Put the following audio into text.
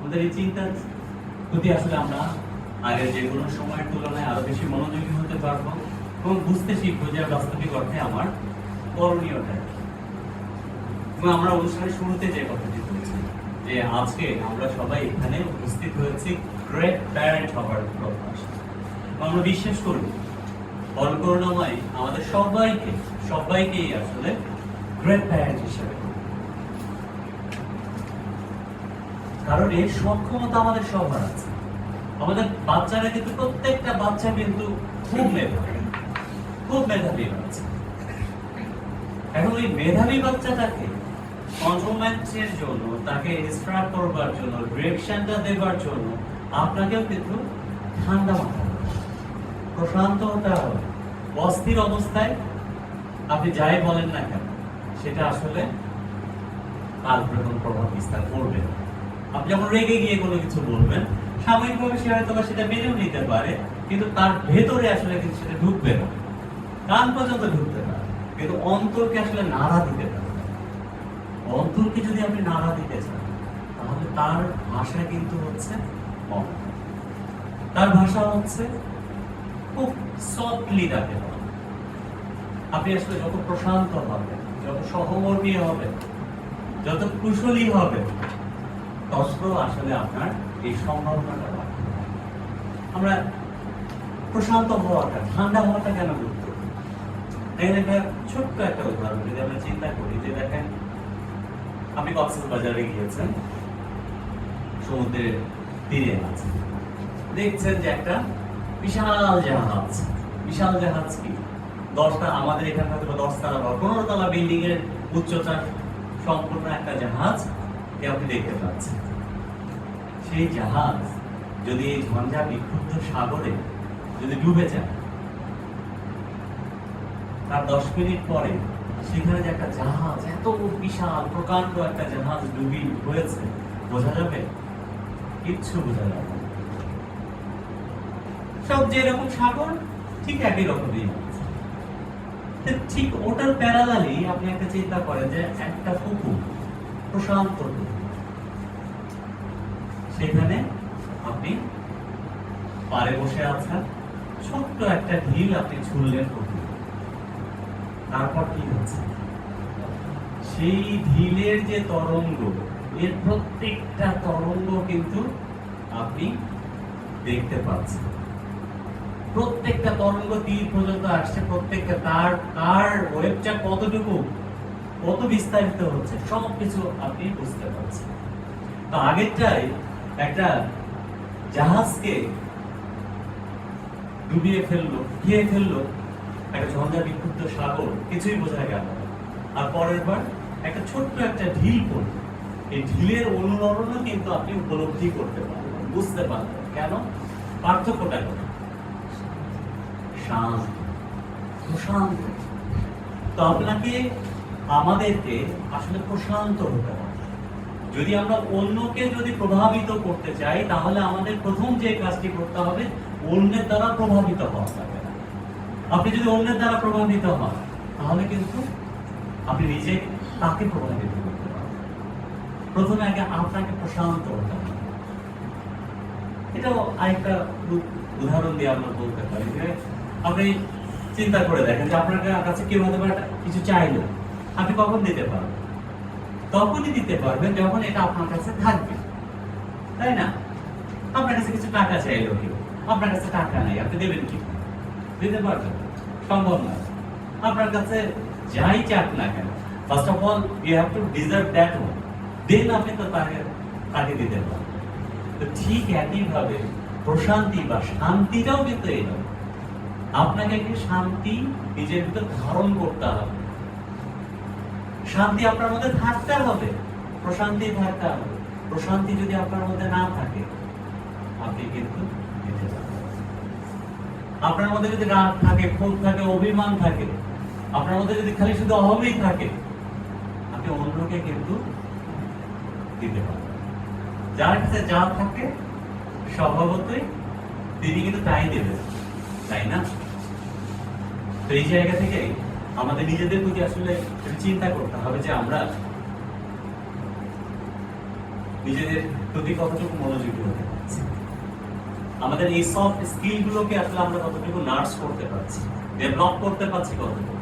আমাদের এই চিন্তার প্রতি আসলে আমরা আগের যে কোনো সময়ের তুলনায় আরো বেশি মনোযোগী হতে পারবো এবং বুঝতে শিখবো যে বাস্তবিক অর্থে আমার করণীয়টা কি। এবং আমরা অনুষ্ঠানের শুরুতে যে কথাটি বলছি যে আজকে আমরা সবাই এখানে উপস্থিত হয়েছি গ্রেট প্যারেন্ট হওয়ার প্রত্যাশা। আমরা বিশ্বাস করি করুণাময় আমাদের সবাইকেই আসলে গ্রেট প্যারেন্ট হিসেবে, কারণ এর সক্ষমতা আমাদের সবার আছে। আমাদের বাচ্চারা কিন্তু প্রত্যেকটা বাচ্চা কিন্তু খুব মেধাবী আছে। এখন ওই মেধাবী বাচ্চাটাকে কনফরমেন্সের জন্য, তাকে ইনস্ট্রাক্ট করবার জন্য, ডিরেকশনটা দেবার জন্য আপনাকেও কিন্তু ঠান্ডা মাথা, প্রশান্ত হতে হবে। অস্থির অবস্থায় আপনি যাই বলেন না কেন সেটা আসলে কাল কোনো প্রভাব বিস্তার করবে না। আপনি যখন রেগে গিয়ে কোনো কিছু বলবেন, সাময়িকভাবে সে হয়তো সেটা মেনেও নিতে পারে, কিন্তু তার ভেতরে আসলে কিন্তু সেটা ঢুকবে না, কান পর্যন্ত ঢুকবে না। কিন্তু অন্তরকে আসলে নাড়া দিতে পারে। অন্তরকে যদি আপনি নাড়া দিতে চান তাহলে তার ভাষা কিন্তু হচ্ছে মমতা। তার ভাষা হচ্ছে খুব সফটলি তাকে বলা। আপনি আসলে যত প্রশান্ত হবেন, যত সহমর্মী হবেন, যত কুশলী হবেন, তত আসলে আপনার এই সম্ভাবনাটা বাড়বে। আমরা প্রশান্ত হওয়াটা, ঠান্ডা হওয়াটা কেন গুরুত্বপূর্ণ? দেখেন একটা ছোট্ট একটা উদাহরণ যদি আমরা চিন্তা করি, যে দেখেন আপনি কক্সবাজারে গিয়েছেন, সমুদ্রের তীরে আছেন, দেখছেন যে একটা বিশাল জাহাজ কি 10টা, আমাদের এখানে হয়তো 10 তলা বা 15 তলা বিল্ডিং এর উচ্চতা সম্পূর্ণ একটা জাহাজ আপনি দেখতে পাচ্ছেন। সেই জাহাজ যদি এই ঝঞ্ঝা বিক্ষুব্ধ সাগরে যদি ডুবে যায়, তার 10 মিনিট পরে সেখানে যে একটা জাহাজ, এত বিশাল প্রকাণ্ড একটা জাহাজ ডুবি হয়েছে, বোঝা যাবে? কিচ্ছু বোঝা যাবে না। সব যেরকম সাগর ঠিক একই রকমই আছে। ঠিক ওটার প্যারালালি আপনি একটা চিন্তা করেন যে একটা পুকুর, প্রশান্ত, সেখানে আপনি পাড়ে বসে আছেন, ছোট্ট একটা ঢিল আপনি ছুঁড়লেন পুকুরে। তারপর কি হচ্ছে? সেই ঢিলের যে তরঙ্গ, এর প্রত্যেকটা তরঙ্গ কিন্তু আপনি দেখতে পাচ্ছেন। প্রত্যেকটা তরঙ্গ তীর পর্যন্ত আসছে, প্রত্যেকটা তার ওয়েবটা কতটুকু, কত বিস্তারিত হচ্ছে, সবকিছু আপনি বুঝতে পারছেন। তো আগেরটাই একটা জাহাজকে ডুবিয়ে ফেললো, খেয়ে ফেললো একটা ঝঞ্ঝা বিক্ষুব্ধ সাগর, কিছুই বোঝা গেল। আর পরের বার একটা ছোট্ট একটা ঢিল পড়লো, এই ঢিলের অনুরণনও কিন্তু আপনি উপলব্ধি করতে পারবেন, বুঝতে পারবেন। কেন? পার্থক্যটা কত? প্রশান্ত। তো আপনাকে, আমাদেরকে আসলে প্রশান্ত হতে হবে। যদি আমরা অন্যকে যদি প্রভাবিত করতে চাই, তাহলে আমাদের প্রথম যে কাজটি করতে হবে, অন্যের দ্বারা প্রভাবিত হওয়া যাবে না। আপনি যদি অন্যের দ্বারা প্রভাবিত হন, তাহলে কিন্তু আপনি নিজে তাকে প্রভাবিত করতে পারবেন। প্রথমে আগে আপনাকে প্রশান্ত হতে হবে। এটাও আরেকটা উদাহরণ দিয়ে আমরা বলতে পারি যে, আপনি চিন্তা করে দেখেন যে আপনার কাছে কেউ হতে পারে কিছু চাইলো, আপনি কখন দিতে পারবেন? তখনই দিতে পারবেন যখন এটা আপনার কাছে থাকবে, তাই না? আপনার কাছে কিছু টাকা চাইলো কেউ, আপনার কাছে টাকা নেই, আপনি দেবেন কি? দিতে পারবেন? সম্ভব না। আপনার কাছে যাই চাক না কেন, first of all you have to deserve that one, then আপনি তো তাকে দিতে পারবেন। তো ঠিক একইভাবে প্রশান্তি বা শান্তিটাও কিন্তু এইভাবে, আপনাকে একটি শান্তি নিজের ভিতর ধারণ করতে হবে। শান্তি আপনার মধ্যে থাকতে হবে, প্রশান্তি থাকতে হবে। প্রশান্তি যদি আপনার মধ্যে না থাকে, আপনি কিন্তু দিতে পারবেন। আপনার মধ্যে যদি রাগ থাকে, ক্ষোভ থাকে, অভিমান থাকে, আপনার মধ্যে যদি খালি শুধু অহমই থাকে, আপনি অন্যকে কিন্তু দিতে পারবেন। যার কাছে যা থাকে স্বভাবতই তিনি কিন্তু তাই দেবেন, তাই না? তো এই জায়গা থেকে আমাদের নিজেদের প্রতি আসলে চিন্তা করতে হবে যে আমরা নিজেদের প্রতি কতটুকু মনোযোগী হতে পারছি, আমাদের এই সফট স্কিল গুলোকে আসলে আমরা কতটুকু নার্স করতে পারছি, ডেভেলপ করতে পারছি কতটুকু।